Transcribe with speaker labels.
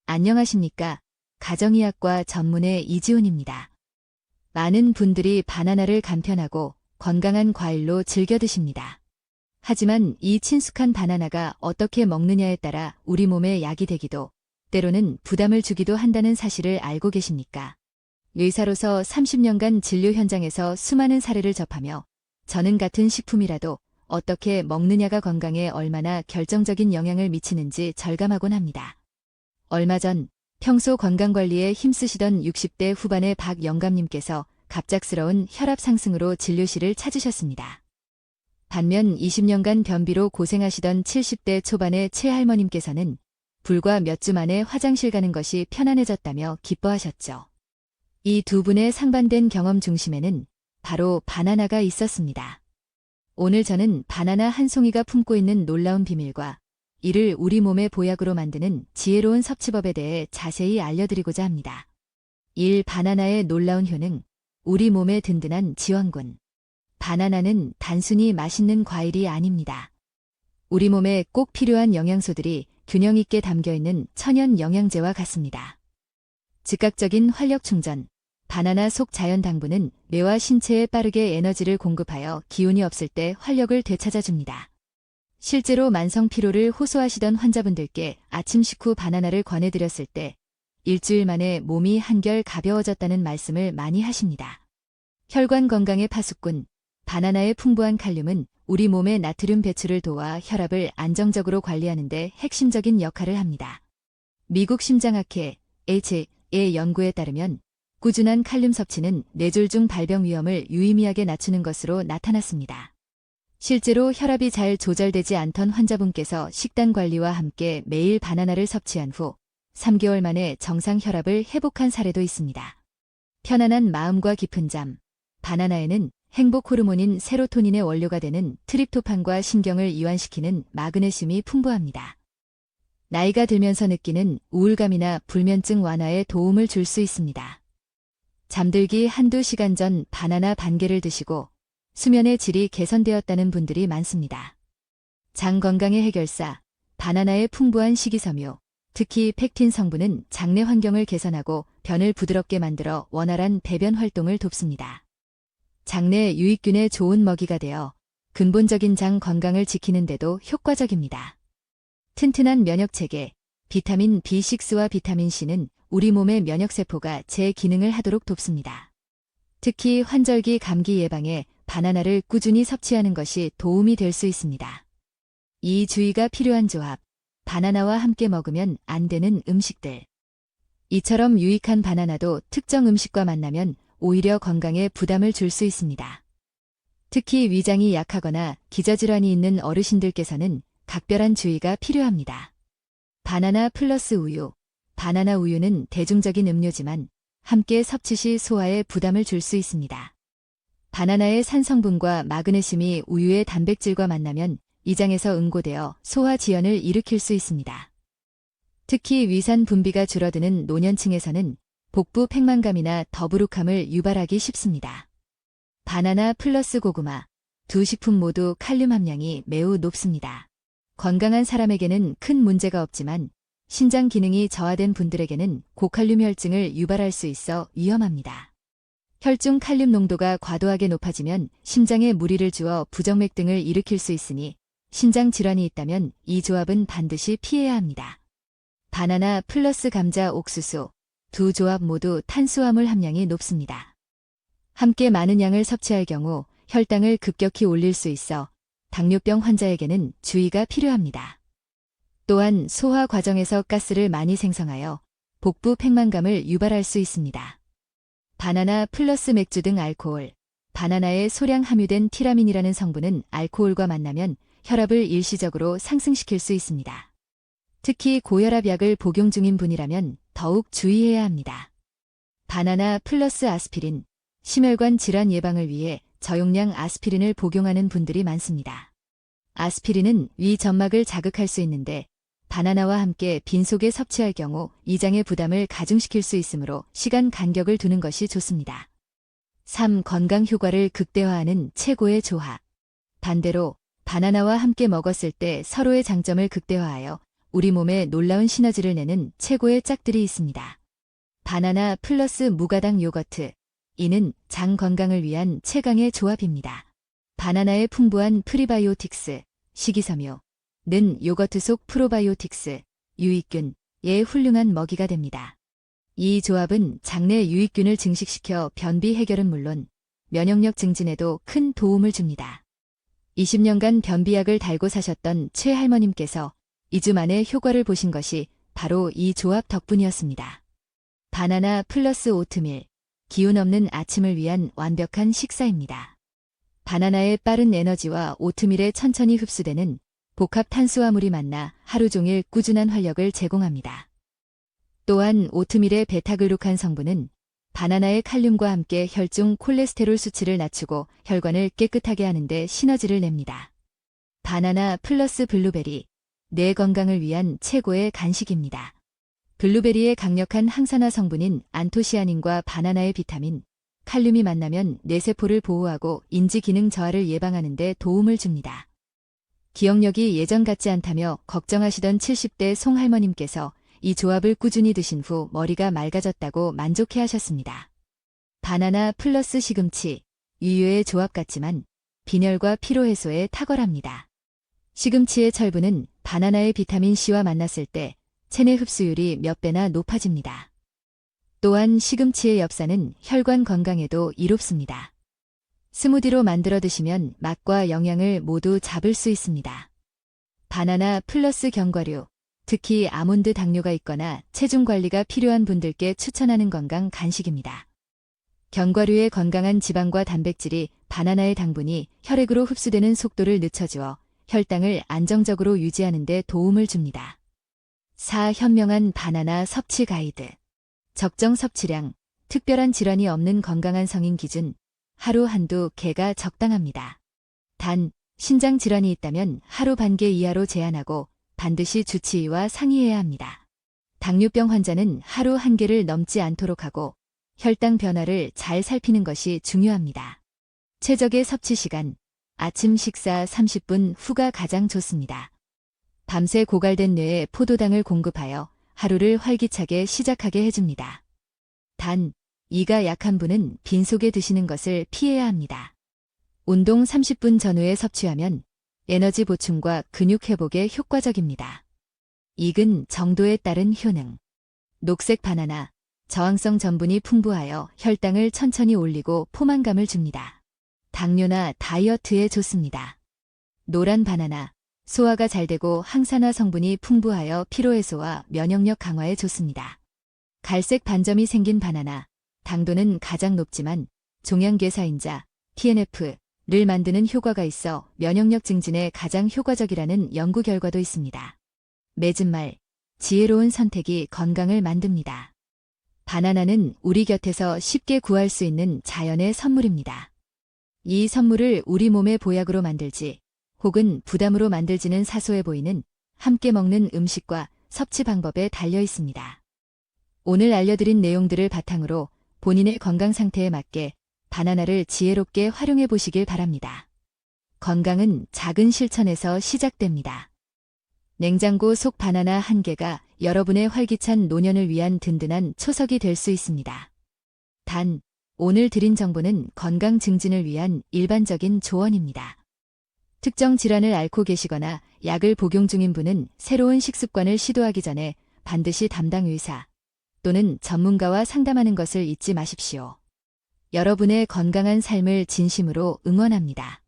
Speaker 1: 안녕하십니까. 가정의학과 전문의 이지훈입니다. 많은 분들이 바나나를 간편하고 건강한 과일로 즐겨 드십니다. 하지만 이 친숙한 바나나가 어떻게 먹느냐에 따라 우리 몸에 약이 되기도, 때로는 부담을 주기도 한다는 사실을 알고 계십니까? 의사로서 30년간 진료 현장에서 수많은 사례를 접하며 저는 같은 식품이라도 어떻게 먹느냐가 건강에 얼마나 결정적인 영향을 미치는지 절감하곤 합니다. 얼마 전 평소 건강관리에 힘쓰시던 60대 후반의 박 영감님께서 갑작스러운 혈압 상승으로 진료실을 찾으셨습니다. 반면 20년간 변비로 고생하시던 70대 초반의 최할머님께서는 불과 몇 주 만에 화장실 가는 것이 편안해졌다며 기뻐하셨죠. 이 두 분의 상반된 경험 중심에는 바로 바나나가 있었습니다. 오늘 저는 바나나 한 송이가 품고 있는 놀라운 비밀과 이를 우리 몸의 보약으로 만드는 지혜로운 섭취법에 대해 자세히 알려드리고자 합니다. 1. 바나나의 놀라운 효능, 우리 몸의 든든한 지원군. 바나나는 단순히 맛있는 과일이 아닙니다. 우리 몸에 꼭 필요한 영양소들이 균형 있게 담겨있는 천연 영양제와 같습니다. 즉각적인 활력 충전. 바나나 속 자연 당분은 뇌와 신체에 빠르게 에너지를 공급하여 기운이 없을 때 활력을 되찾아줍니다. 실제로 만성 피로를 호소하시던 환자분들께 아침 식후 바나나를 권해드렸을 때 일주일 만에 몸이 한결 가벼워졌다는 말씀을 많이 하십니다. 혈관 건강의 파수꾼, 바나나의 풍부한 칼륨은 우리 몸의 나트륨 배출을 도와 혈압을 안정적으로 관리하는 데 핵심적인 역할을 합니다. 미국 심장학회 H의 연구에 따르면 꾸준한 칼륨 섭취는 뇌졸중 발병 위험을 유의미하게 낮추는 것으로 나타났습니다. 실제로 혈압이 잘 조절되지 않던 환자분께서 식단 관리와 함께 매일 바나나를 섭취한 후 3개월 만에 정상 혈압을 회복한 사례도 있습니다. 편안한 마음과 깊은 잠. 바나나에는 행복 호르몬인 세로토닌의 원료가 되는 트립토판과 신경을 이완시키는 마그네슘이 풍부합니다. 나이가 들면서 느끼는 우울감이나 불면증 완화에 도움을 줄 수 있습니다. 잠들기 한두 시간 전 바나나 반 개를 드시고 수면의 질이 개선되었다는 분들이 많습니다. 장 건강의 해결사, 바나나의 풍부한 식이섬유, 특히 펙틴 성분은 장내 환경을 개선하고 변을 부드럽게 만들어 원활한 배변 활동을 돕습니다. 장내 유익균의 좋은 먹이가 되어 근본적인 장 건강을 지키는 데도 효과적입니다. 튼튼한 면역체계, 비타민 B6와 비타민 C는 우리 몸의 면역세포가 제 기능을 하도록 돕습니다. 특히 환절기 감기 예방에 바나나를 꾸준히 섭취하는 것이 도움이 될 수 있습니다. 이 주의가 필요한 조합, 바나나와 함께 먹으면 안 되는 음식들. 이처럼 유익한 바나나도 특정 음식과 만나면 오히려 건강에 부담을 줄 수 있습니다. 특히 위장이 약하거나 기저질환이 있는 어르신들께서는 각별한 주의가 필요합니다. 바나나 플러스 우유. 바나나 우유는 대중적인 음료지만 함께 섭취 시 소화에 부담을 줄 수 있습니다. 바나나의 산성분과 마그네슘이 우유의 단백질과 만나면 위장에서 응고되어 소화 지연을 일으킬 수 있습니다. 특히 위산 분비가 줄어드는 노년층에서는 복부 팽만감이나 더부룩함을 유발하기 쉽습니다. 바나나 플러스 고구마, 두 식품 모두 칼륨 함량이 매우 높습니다. 건강한 사람에게는 큰 문제가 없지만 신장 기능이 저하된 분들에게는 고칼륨 혈증을 유발할 수 있어 위험합니다. 혈중 칼륨 농도가 과도하게 높아지면 심장에 무리를 주어 부정맥 등을 일으킬 수 있으니 신장 질환이 있다면 이 조합은 반드시 피해야 합니다. 바나나 플러스 감자 옥수수, 두 조합 모두 탄수화물 함량이 높습니다. 함께 많은 양을 섭취할 경우 혈당을 급격히 올릴 수 있어 당뇨병 환자에게는 주의가 필요합니다. 또한 소화 과정에서 가스를 많이 생성하여 복부 팽만감을 유발할 수 있습니다. 바나나 플러스 맥주 등 알코올. 바나나에 소량 함유된 티라민이라는 성분은 알코올과 만나면 혈압을 일시적으로 상승시킬 수 있습니다. 특히 고혈압 약을 복용 중인 분이라면 더욱 주의해야 합니다. 바나나 플러스 아스피린. 심혈관 질환 예방을 위해 저용량 아스피린을 복용하는 분들이 많습니다. 아스피린은 위 점막을 자극할 수 있는데 바나나와 함께 빈속에 섭취할 경우 위장의 부담을 가중시킬 수 있으므로 시간 간격을 두는 것이 좋습니다. 3. 건강 효과를 극대화하는 최고의 조합. 반대로 바나나와 함께 먹었을 때 서로의 장점을 극대화하여 우리 몸에 놀라운 시너지를 내는 최고의 짝들이 있습니다. 바나나 플러스 무가당 요거트. 이는 장 건강을 위한 최강의 조합입니다. 바나나의 풍부한 프리바이오틱스, 식이섬유는 요거트 속 프로바이오틱스, 유익균의 훌륭한 먹이가 됩니다. 이 조합은 장내 유익균을 증식시켜 변비 해결은 물론 면역력 증진에도 큰 도움을 줍니다. 20년간 변비약을 달고 사셨던 최 할머님께서 2주 만에 효과를 보신 것이 바로 이 조합 덕분이었습니다. 바나나 플러스 오트밀, 기운 없는 아침을 위한 완벽한 식사입니다. 바나나의 빠른 에너지와 오트밀에 천천히 흡수되는 복합 탄수화물이 만나 하루 종일 꾸준한 활력을 제공합니다. 또한 오트밀의 베타글루칸 성분은 바나나의 칼륨과 함께 혈중 콜레스테롤 수치를 낮추고 혈관을 깨끗하게 하는 데 시너지를 냅니다. 바나나 플러스 블루베리, 뇌 건강을 위한 최고의 간식입니다. 블루베리의 강력한 항산화 성분인 안토시아닌과 바나나의 비타민, 칼륨이 만나면 뇌세포를 보호하고 인지 기능 저하를 예방하는 데 도움을 줍니다. 기억력이 예전 같지 않다며 걱정하시던 70대 송할머님께서 이 조합을 꾸준히 드신 후 머리가 맑아졌다고 만족해 하셨습니다. 바나나 플러스 시금치, 유효의 조합 같지만 빈혈과 피로 해소에 탁월합니다. 시금치의 철분은 바나나의 비타민C와 만났을 때 체내 흡수율이 몇 배나 높아집니다. 또한 시금치의 엽산은 혈관 건강에도 이롭습니다. 스무디로 만들어 드시면 맛과 영양을 모두 잡을 수 있습니다. 바나나 플러스 견과류, 특히 아몬드 당뇨가 있거나 체중 관리가 필요한 분들께 추천하는 건강 간식입니다. 견과류의 건강한 지방과 단백질이 바나나의 당분이 혈액으로 흡수되는 속도를 늦춰주어 혈당을 안정적으로 유지하는 데 도움을 줍니다. 4. 현명한 바나나 섭취 가이드. 적정 섭취량, 특별한 질환이 없는 건강한 성인 기준, 하루 한두 개가 적당합니다. 단, 신장 질환이 있다면 하루 반 개 이하로 제한하고 반드시 주치의와 상의해야 합니다. 당뇨병 환자는 하루 한 개를 넘지 않도록 하고 혈당 변화를 잘 살피는 것이 중요합니다. 최적의 섭취 시간, 아침 식사 30분 후가 가장 좋습니다. 밤새 고갈된 뇌에 포도당을 공급하여 하루를 활기차게 시작하게 해줍니다. 단, 이가 약한 분은 빈속에 드시는 것을 피해야 합니다. 운동 30분 전후에 섭취하면 에너지 보충과 근육 회복에 효과적입니다. 익은 정도에 따른 효능. 녹색 바나나, 저항성 전분이 풍부하여 혈당을 천천히 올리고 포만감을 줍니다. 당뇨나 다이어트에 좋습니다. 노란 바나나, 소화가 잘 되고 항산화 성분이 풍부하여 피로해소와 면역력 강화에 좋습니다. 갈색 반점이 생긴 바나나, 당도는 가장 높지만 종양괴사인자, TNF를 만드는 효과가 있어 면역력 증진에 가장 효과적이라는 연구 결과도 있습니다. 맺은 말, 지혜로운 선택이 건강을 만듭니다. 바나나는 우리 곁에서 쉽게 구할 수 있는 자연의 선물입니다. 이 선물을 우리 몸의 보약으로 만들지 혹은 부담으로 만들지는 사소해 보이는 함께 먹는 음식과 섭취 방법에 달려 있습니다. 오늘 알려드린 내용들을 바탕으로 본인의 건강 상태에 맞게 바나나를 지혜롭게 활용해 보시길 바랍니다. 건강은 작은 실천에서 시작됩니다. 냉장고 속 바나나 한 개가 여러분의 활기찬 노년을 위한 든든한 초석이 될 수 있습니다. 단, 오늘 드린 정보는 건강 증진을 위한 일반적인 조언입니다. 특정 질환을 앓고 계시거나 약을 복용 중인 분은 새로운 식습관을 시도하기 전에 반드시 담당 의사 또는 전문가와 상담하는 것을 잊지 마십시오. 여러분의 건강한 삶을 진심으로 응원합니다.